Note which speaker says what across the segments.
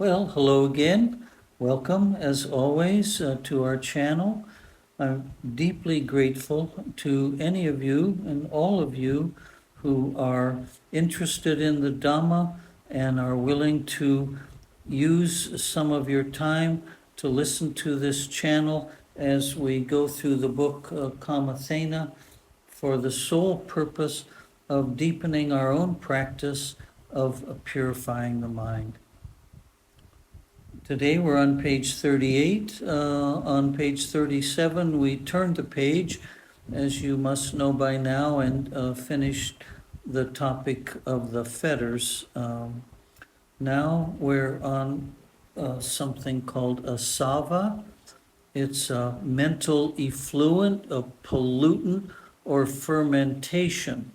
Speaker 1: Well, hello again. Welcome, as always, to our channel. I'm deeply grateful to any of you and all of you who are interested in the Dhamma and are willing to use some of your time to listen to this channel as we go through the book Kamatthana for the sole purpose of deepening our own practice of purifying the mind. Today we're on page 38. On page 37, we turned the page, as you must know by now, and finished the topic of the fetters. Now we're on something called a sava. It's a mental effluent, a pollutant, or fermentation.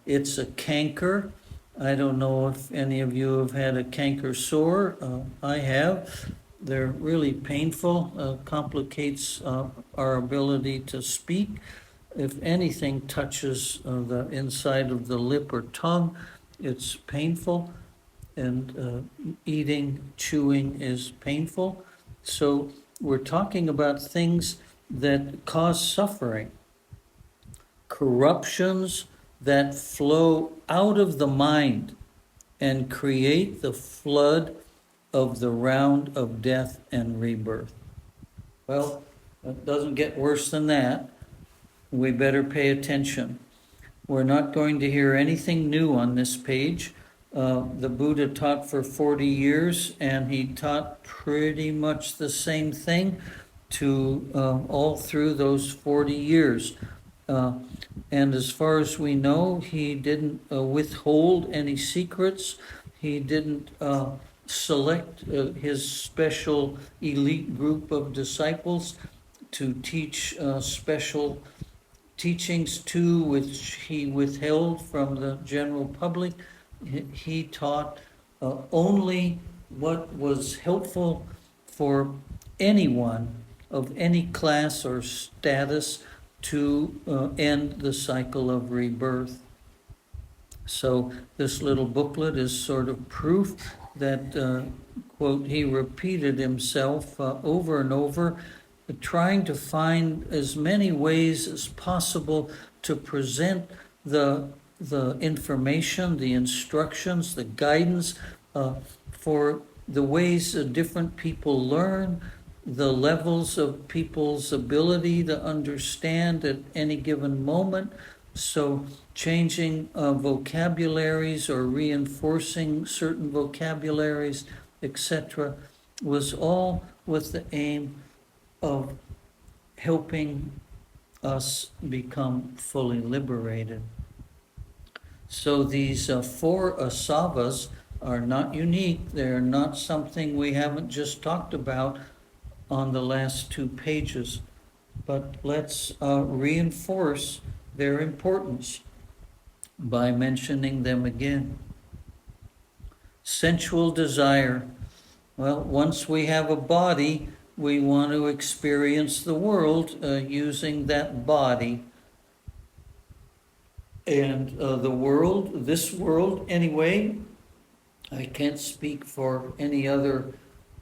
Speaker 1: It's a canker. I don't know if any of you have had a canker sore. I have. They're really painful, complicates our ability to speak. If anything touches the inside of the lip or tongue, it's painful, and eating, chewing is painful. So we're talking about things that cause suffering, corruptions that flow out of the mind and create the flood of the round of death and rebirth. Well, it doesn't get worse than that. We better pay attention. We're not going to hear anything new on this page. The Buddha taught for 40 years, and he taught pretty much the same thing to all through those 40 years. And as far as we know, he didn't withhold any secrets. He didn't select his special elite group of disciples to teach special teachings to, which he withheld from the general public. He taught only what was helpful for anyone of any class or status to end the cycle of rebirth. So this little booklet is sort of proof that, quote, he repeated himself over and over, trying to find as many ways as possible to present the information, the instructions, the guidance for the ways different people learn, the levels of people's ability to understand at any given moment. So changing vocabularies or reinforcing certain vocabularies, etc., was all with the aim of helping us become fully liberated. So these four asavas are not unique. They're not something we haven't just talked about on the last 2 pages, but let's reinforce their importance by mentioning them again. Sensual desire. Well, once we have a body, we want to experience the world using that body. And the world, this world anyway, I can't speak for any other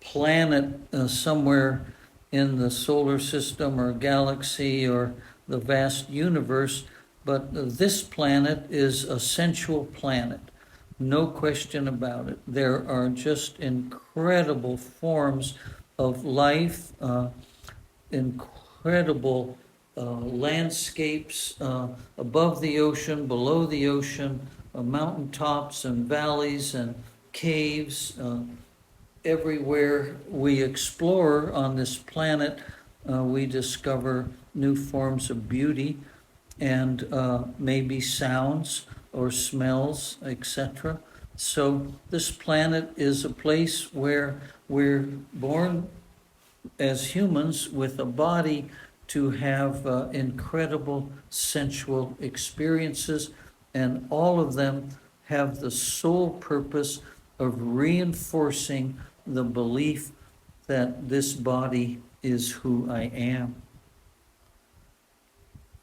Speaker 1: planet somewhere in the solar system or galaxy or the vast universe, but this planet is a sensual planet, no question about it. There are just incredible forms of life, incredible landscapes above the ocean, below the ocean, mountaintops and valleys and caves. Everywhere we explore on this planet, we discover new forms of beauty and maybe sounds or smells, etc. So this planet is a place where we're born as humans with a body to have incredible sensual experiences, and all of them have the sole purpose of reinforcing the belief that this body is who I am.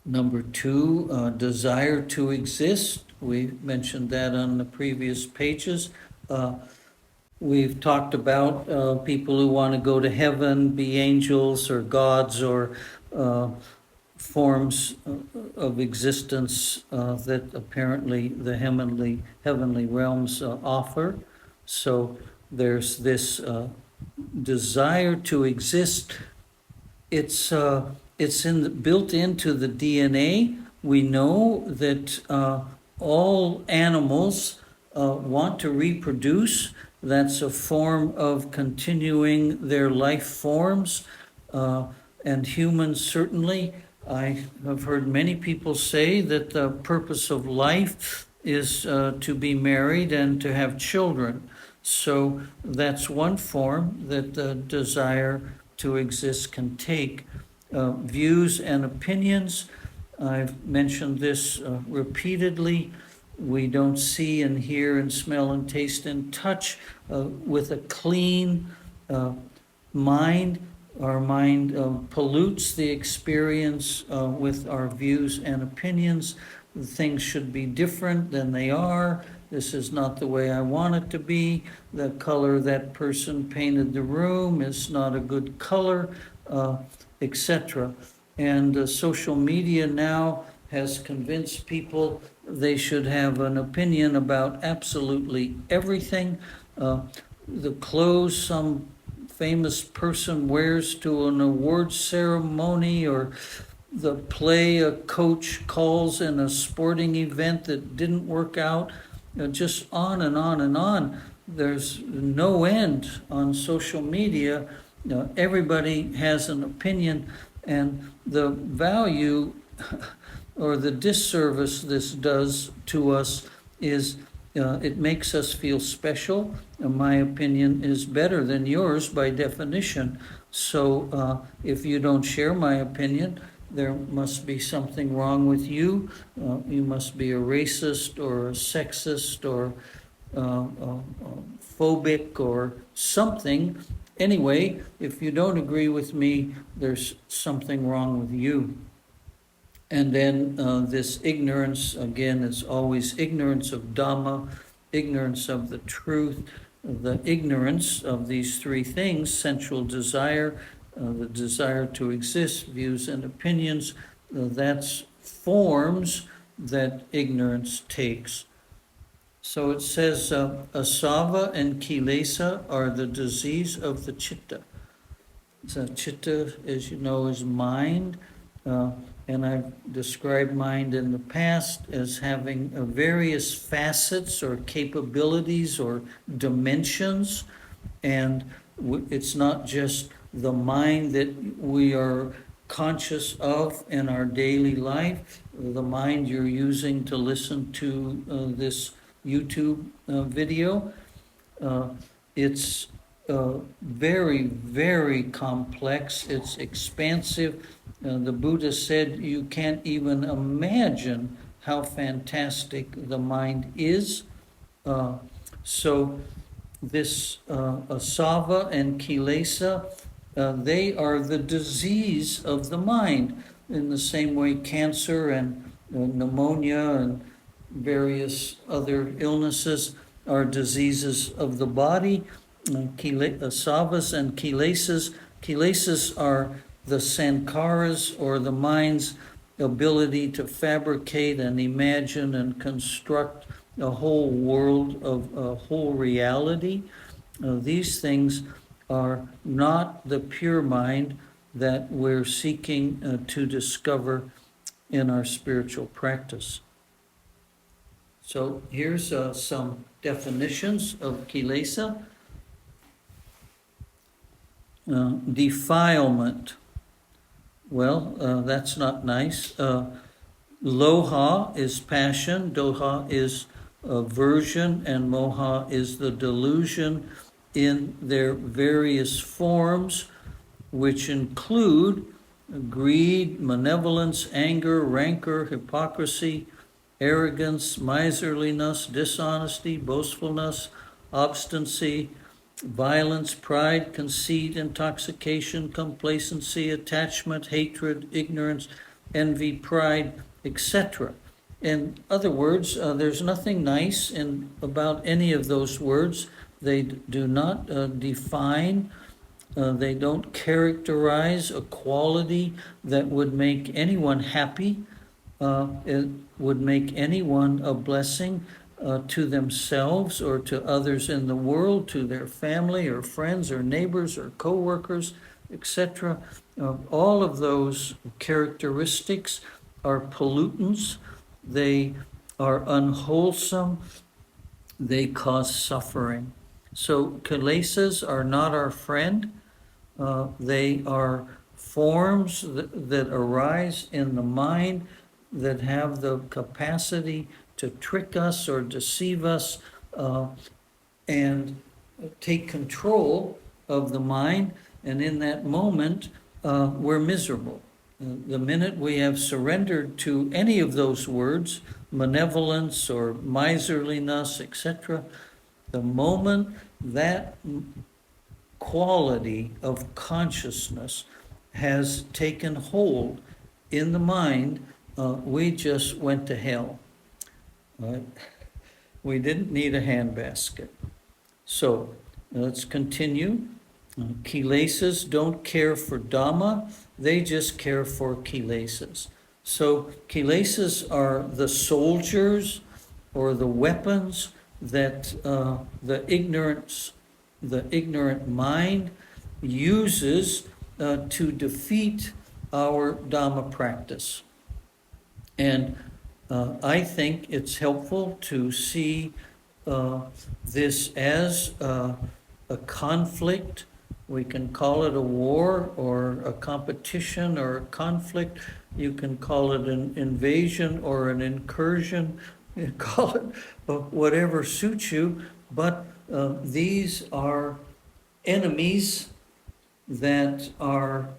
Speaker 1: Number 2, desire to exist. We mentioned that on the previous pages. We've talked about people who want to go to heaven, be angels or gods or forms of existence that apparently the heavenly realms offer. So there's this desire to exist. It's built into the DNA. We know that all animals want to reproduce. That's a form of continuing their life forms, and humans certainly. I have heard many people say that the purpose of life is to be married and to have children. So that's one form that the desire to exist can take. Views and opinions, I've mentioned this repeatedly. We don't see and hear and smell and taste and touch with a clean mind. Our mind pollutes the experience with our views and opinions. Things should be different than they are. This is not the way I want it to be. The color that person painted the room is not a good color, etc. And social media now has convinced people they should have an opinion about absolutely everything. The clothes some famous person wears to an award ceremony, or the play a coach calls in a sporting event that didn't work out, just on and on and on. There's no end on social media. Everybody has an opinion, and the value or the disservice this does to us is it makes us feel special. My opinion is better than yours by definition. So if you don't share my opinion, there must be something wrong with you. You must be a racist or a sexist or phobic or something. Anyway, if you don't agree with me, there's something wrong with you. And then this ignorance, again, is always ignorance of Dhamma, ignorance of the truth, the ignorance of these three things: sensual desire, the desire to exist, views and opinions. That's forms that ignorance takes. So it says, asava and kilesa are the disease of the chitta. So chitta, as you know, is mind. And I've described mind in the past as having various facets or capabilities or dimensions. And it's not just the mind that we are conscious of in our daily life, the mind you're using to listen to this YouTube video. It's very, very complex. It's expansive. The Buddha said you can't even imagine how fantastic the mind is. So this asava and kilesa, they are the disease of the mind, in the same way cancer and pneumonia and various other illnesses are diseases of the body. Asavas and kilesas. Kilesas are the sankharas, or the mind's ability to fabricate and imagine and construct a whole world of a whole reality. These things are not the pure mind that we're seeking to discover in our spiritual practice. So here's some definitions of kilesa. Defilement. Well, that's not nice. Loha is passion, doha is aversion, and moha is the delusion in their various forms, which include greed, malevolence, anger, rancor, hypocrisy, arrogance, miserliness, dishonesty, boastfulness, obstinacy, violence, pride, conceit, intoxication, complacency, attachment, hatred, ignorance, envy, pride, etc. In other words, there's nothing nice about any of those words. They do not define, they don't characterize a quality that would make anyone happy. It would make anyone a blessing to themselves or to others in the world, to their family or friends or neighbors or co-workers, etc. All of those characteristics are pollutants. They are unwholesome. They cause suffering. So kilesas are not our friend. They are forms that arise in the mind that have the capacity to trick us or deceive us and take control of the mind. And in that moment, we're miserable. The minute we have surrendered to any of those words, malevolence or miserliness, etc., the moment that quality of consciousness has taken hold in the mind, we just went to hell. Right? We didn't need a handbasket. So let's continue. Kilesas don't care for Dhamma, they just care for kilesas. So kilesas are the soldiers or the weapons that the ignorant mind uses to defeat our Dhamma practice. And I think it's helpful to see this as a conflict. We can call it a war or a competition or a conflict. You can call it an invasion or an incursion. You call it whatever suits you. But these are enemies that are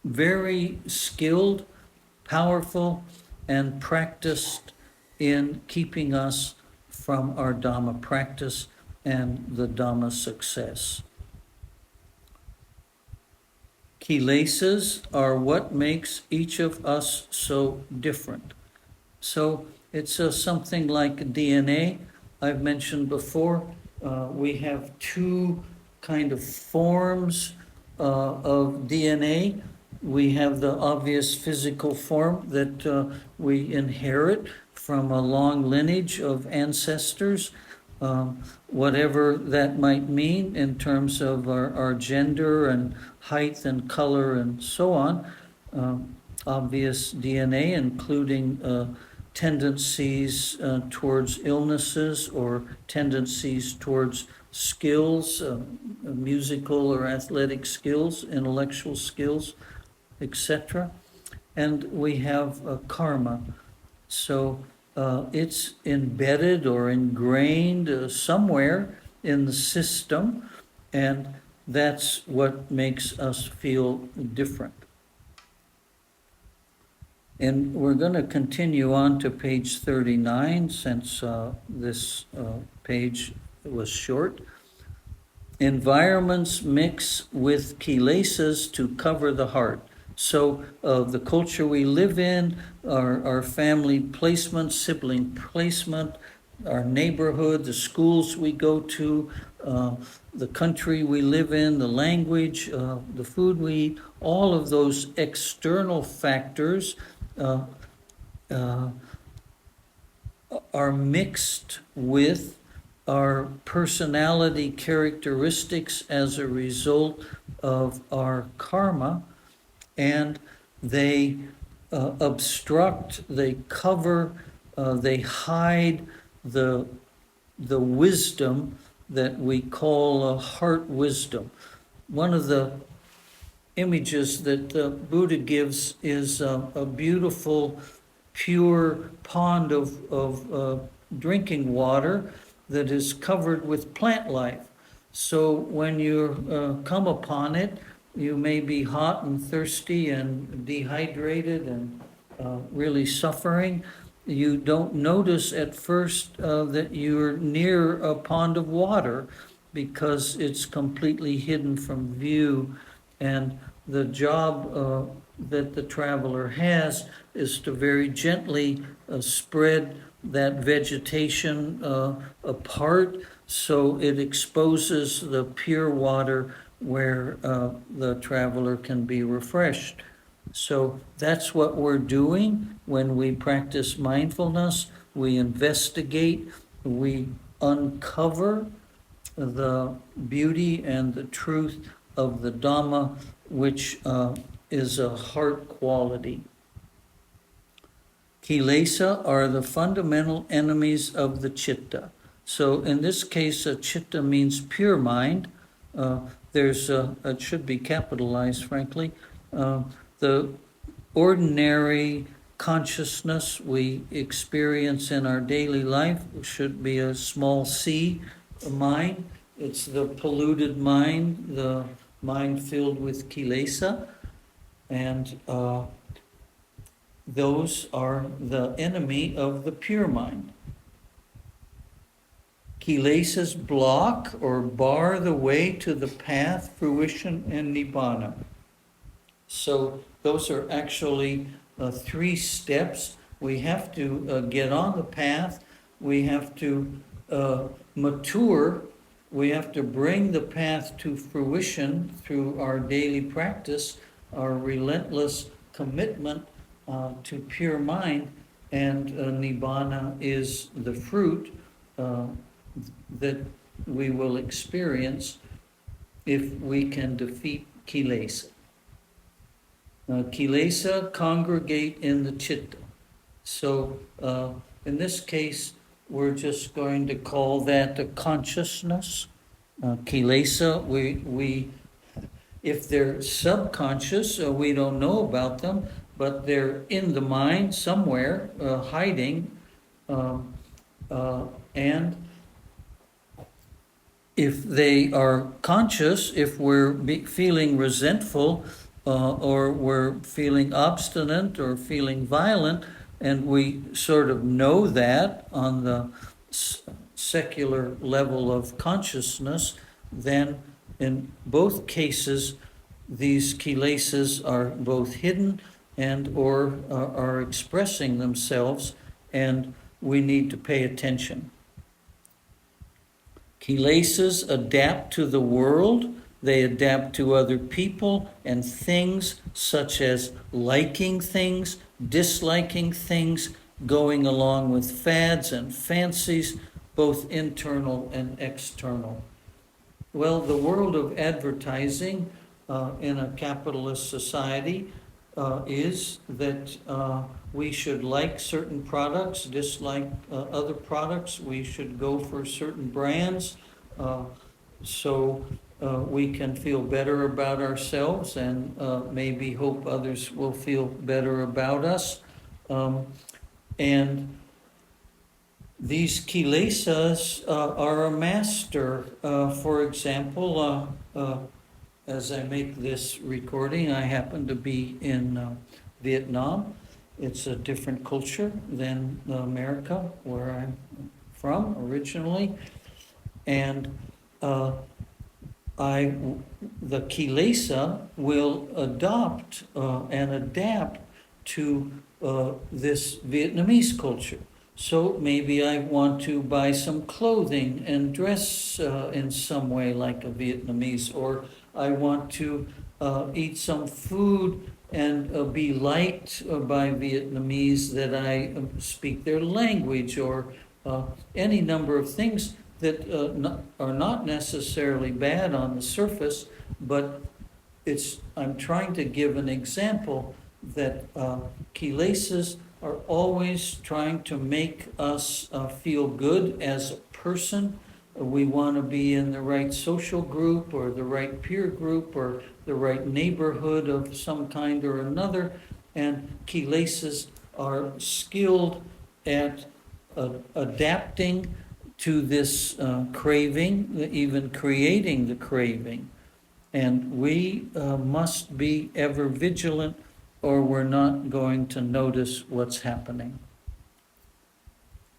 Speaker 1: very skilled, powerful, and practiced in keeping us from our Dhamma practice and the Dhamma success. Kilesas are what makes each of us so different. So it's something like DNA. I've mentioned before, we have two kind of forms of DNA. We have the obvious physical form that we inherit from a long lineage of ancestors, whatever that might mean in terms of our gender and height and color and so on. Obvious DNA, including tendencies towards illnesses or tendencies towards skills, musical or athletic skills, intellectual skills, etc. And we have karma. So it's embedded or ingrained somewhere in the system, and that's what makes us feel different. And we're going to continue on to page 39 since this page was short. Environments mix with kilesas to cover the heart. So the culture we live in, our family placement, sibling placement, our neighborhood, the schools we go to, the country we live in, the language, the food we eat, all of those external factors are mixed with our personality characteristics as a result of our karma, and they obstruct, they cover, they hide the wisdom that we call heart wisdom. One of the images that Buddha gives is a beautiful, pure pond of drinking water that is covered with plant life. So when you come upon it, you may be hot and thirsty and dehydrated and really suffering. You don't notice at first that you're near a pond of water because it's completely hidden from view. And the job that the traveler has is to very gently spread that vegetation apart, so it exposes the pure water where the traveler can be refreshed. So that's what we're doing when we practice mindfulness. We investigate, we uncover the beauty and the truth of the Dhamma, which is a heart quality. Kilesa are the fundamental enemies of the chitta. So in this case, chitta means pure mind. It should be capitalized, frankly. The ordinary consciousness we experience in our daily life should be a small c mind. It's the polluted mind, the mind filled with kilesa, and those are the enemy of the pure mind. Kilesas block or bar the way to the path, fruition, and nibbana. So those are actually 3 steps. We have to get on the path. We have to mature. We have to bring the path to fruition through our daily practice, our relentless commitment to pure mind, and nibbana is the fruit that we will experience if we can defeat kilesa. Kilesa congregate in the chitta. So in this case, we're just going to call that a consciousness. Kilesa, we if they're subconscious, we don't know about them, but they're in the mind somewhere, hiding, and if they are conscious, if we're feeling resentful, or we're feeling obstinate or feeling violent, and we sort of know that on the secular level of consciousness, then in both cases, these kilesas are both hidden and or are expressing themselves, and we need to pay attention. Kilesas adapt to the world. They adapt to other people and things, such as liking things, disliking things, going along with fads and fancies, both internal and external. Well, the world of advertising in a capitalist society is that we should like certain products, dislike other products. We should go for certain brands so we can feel better about ourselves and maybe hope others will feel better about us. And these kilesas are a master. For example, as I make this recording, I happen to be in Vietnam. It's a different culture than America, where I'm from originally. And the kilesa will adopt and adapt to this Vietnamese culture. So maybe I want to buy some clothing and dress in some way like a Vietnamese, or I want to eat some food and be liked by Vietnamese that I speak their language, or any number of things that are not necessarily bad on the surface, but I'm trying to give an example that kilesas are always trying to make us feel good as a person. We want to be in the right social group or the right peer group or the right neighborhood of some kind or another. And kilesas are skilled at adapting to this craving, even creating the craving. And we must be ever vigilant, or we're not going to notice what's happening.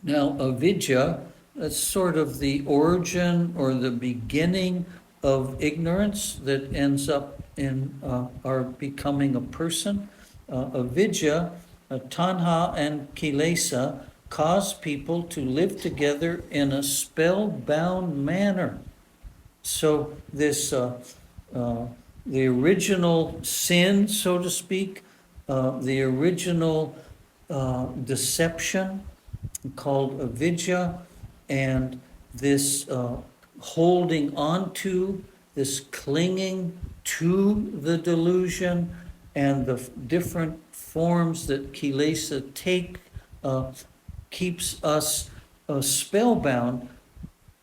Speaker 1: Now, avidya, that's sort of the origin or the beginning of ignorance that ends up in our becoming a person. Avidya, tanha, and kilesa cause people to live together in a spellbound manner. So uh, the original sin, so to speak, the original deception called avidya, and this holding on to, this clinging to the delusion, and the different forms that kilesa take, uh, keeps us spellbound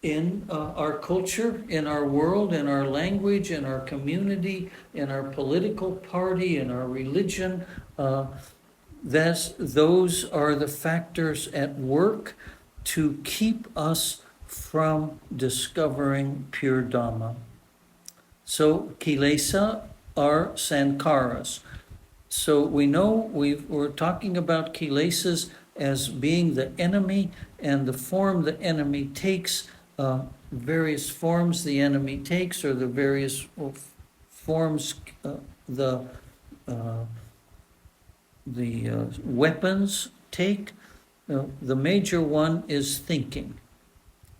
Speaker 1: in our culture, in our world, in our language, in our community, in our political party, in our religion. Those are the factors at work to keep us from discovering pure Dhamma. So kilesa are sankharas. So we know we're talking about kilesas as being the enemy, and the form the enemy takes, various forms the enemy takes, or the various forms, the uh, weapons take. The major one is thinking.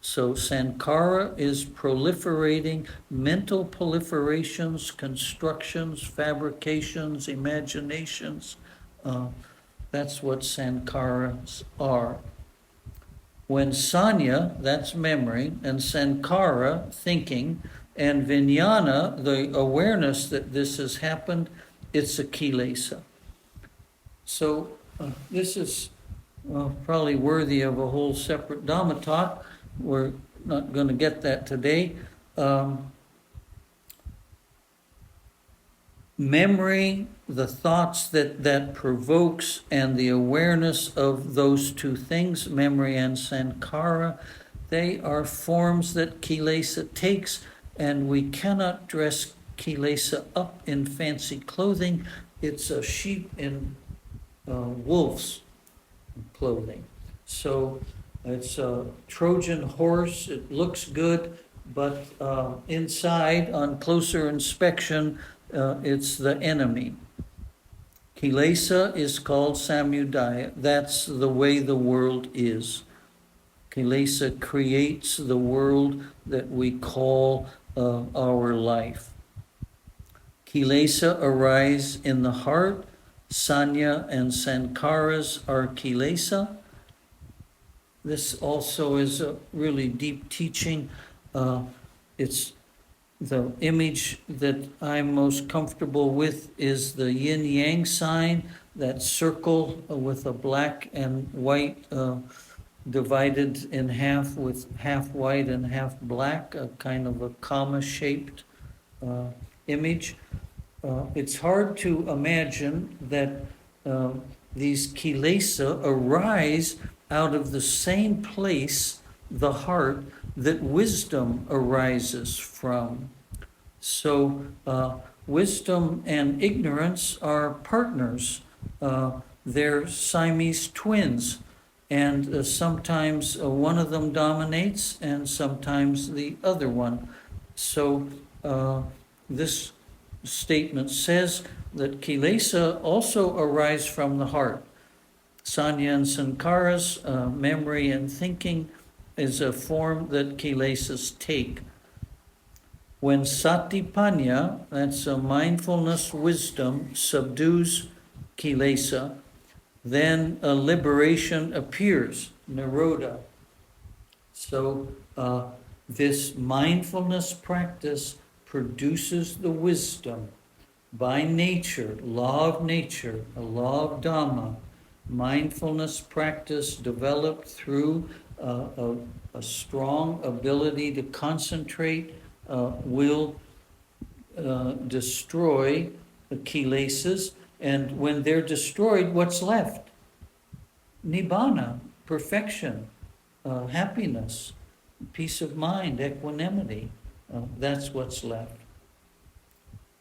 Speaker 1: So Sankara is proliferating, mental proliferations, constructions, fabrications, imaginations. Uh, that's what Sankaras are. When Sanya, that's memory, and Sankara, thinking, and Vijnana, the awareness that this has happened, it's a kilesa. So this is probably worthy of a whole separate Dhamma talk. We're not going to get that today. Memory, the thoughts that provokes, and the awareness of those two things, memory and sankara, they are forms that kilesa takes, and we cannot dress kilesa up in fancy clothing. It's a sheep in wolf's clothing. So it's a Trojan horse, it looks good, but inside, on closer inspection, it's the enemy. Kilesa is called samudaya. That's the way the world is. Kilesa creates the world that we call our life. Kilesa arise in the heart. Sanya and Sankaras are kilesa. This also is a really deep teaching. It's the image that I'm most comfortable with is the yin-yang sign, that circle with a black and white divided in half, with half white and half black, a kind of a comma-shaped image. It's hard to imagine that these kilesa arise out of the same place, the heart, that wisdom arises from. So wisdom and ignorance are partners. They're Siamese twins. And sometimes one of them dominates and sometimes the other one. So this statement says that kilesa also arise from the heart. Sanya and Sankaras, memory and thinking, is a form that kilesas take. When satipanya, that's a mindfulness wisdom, subdues kilesa, then a liberation appears, nirodha. So this mindfulness practice produces the wisdom by nature, law of nature, a law of Dhamma. Mindfulness practice developed through a strong ability to concentrate will destroy the kilesas, and when they're destroyed, what's left? Nibbana, perfection, happiness, peace of mind, equanimity. That's what's left.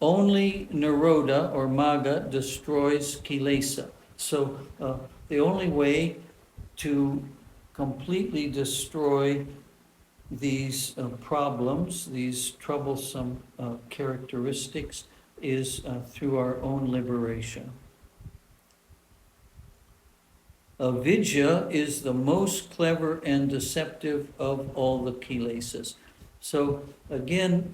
Speaker 1: Only nirodha or magga destroys kilesa. So the only way to completely destroy these problems, these troublesome characteristics, is through our own liberation. Avidya is the most clever and deceptive of all the kilesas. So again,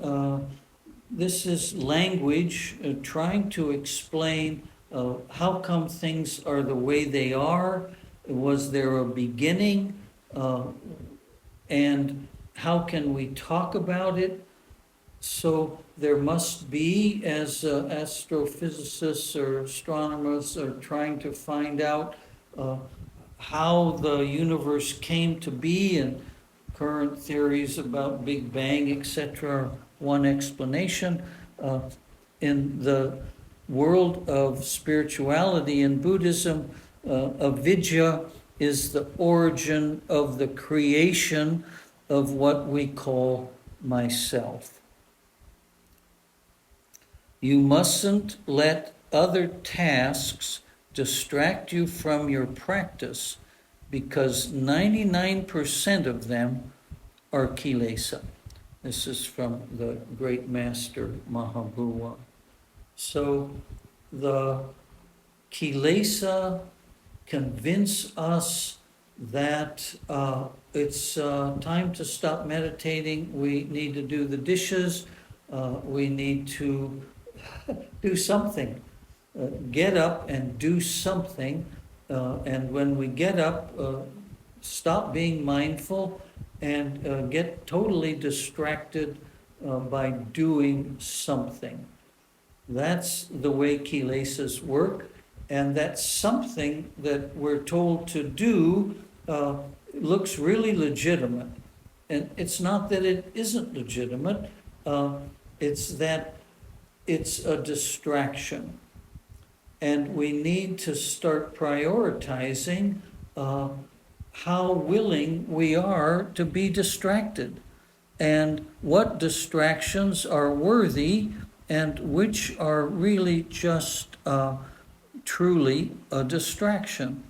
Speaker 1: this is language trying to explain how come things are the way they are. Was there a beginning? And how can we talk about it? So there must be, as astrophysicists or astronomers are trying to find out how the universe came to be, and current theories about Big Bang, etc., are one explanation. In the world of spirituality and Buddhism, avidya is the origin of the creation of what we call myself. You mustn't let other tasks distract you from your practice, because 99% of them are kilesa. This is from the great master Mahabhuva. So the kilesa convince us that it's time to stop meditating, we need to do the dishes, we need to do something. Get up and do something, and when we get up, stop being mindful and get totally distracted by doing something. That's the way kilesas work, and that's something that we're told to do looks really legitimate. And it's not that it isn't legitimate, it's that it's a distraction. And we need to start prioritizing how willing we are to be distracted, and what distractions are worthy and which are really just truly a distraction.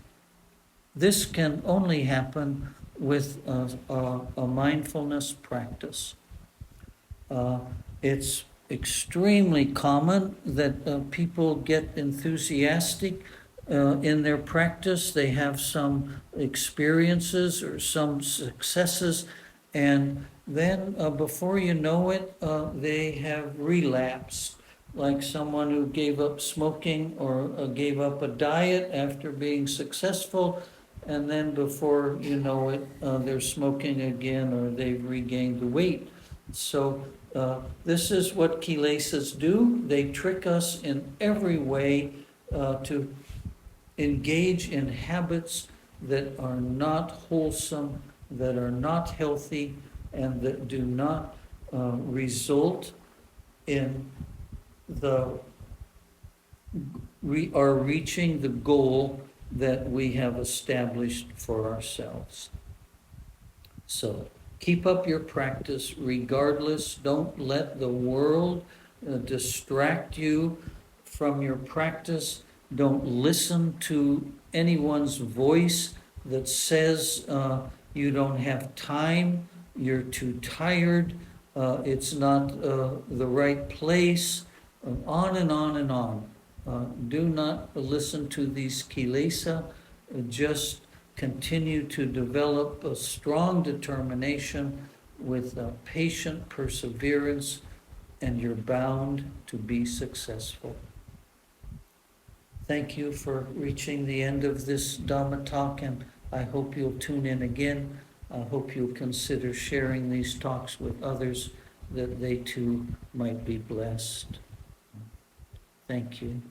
Speaker 1: This can only happen with a mindfulness practice. It's extremely common that people get enthusiastic in their practice. They have some experiences or some successes, and then before you know it, they have relapsed, like someone who gave up smoking or gave up a diet after being successful, and then before you know it, they're smoking again, or they've regained the weight. So this is what kilesas do. They trick us in every way to engage in habits that are not wholesome, that are not healthy, and that do not result in our reaching the goal that we have established for ourselves. So keep up your practice regardless. Don't let the world distract you from your practice. Don't listen to anyone's voice that says you don't have time, you're too tired, it's not the right place, on and on and on. Do not listen to these kilesa. Just continue to develop a strong determination with patient perseverance, and you're bound to be successful. Thank you for reaching the end of this Dhamma talk, and I hope you'll tune in again. I hope you'll consider sharing these talks with others, that they too might be blessed. Thank you.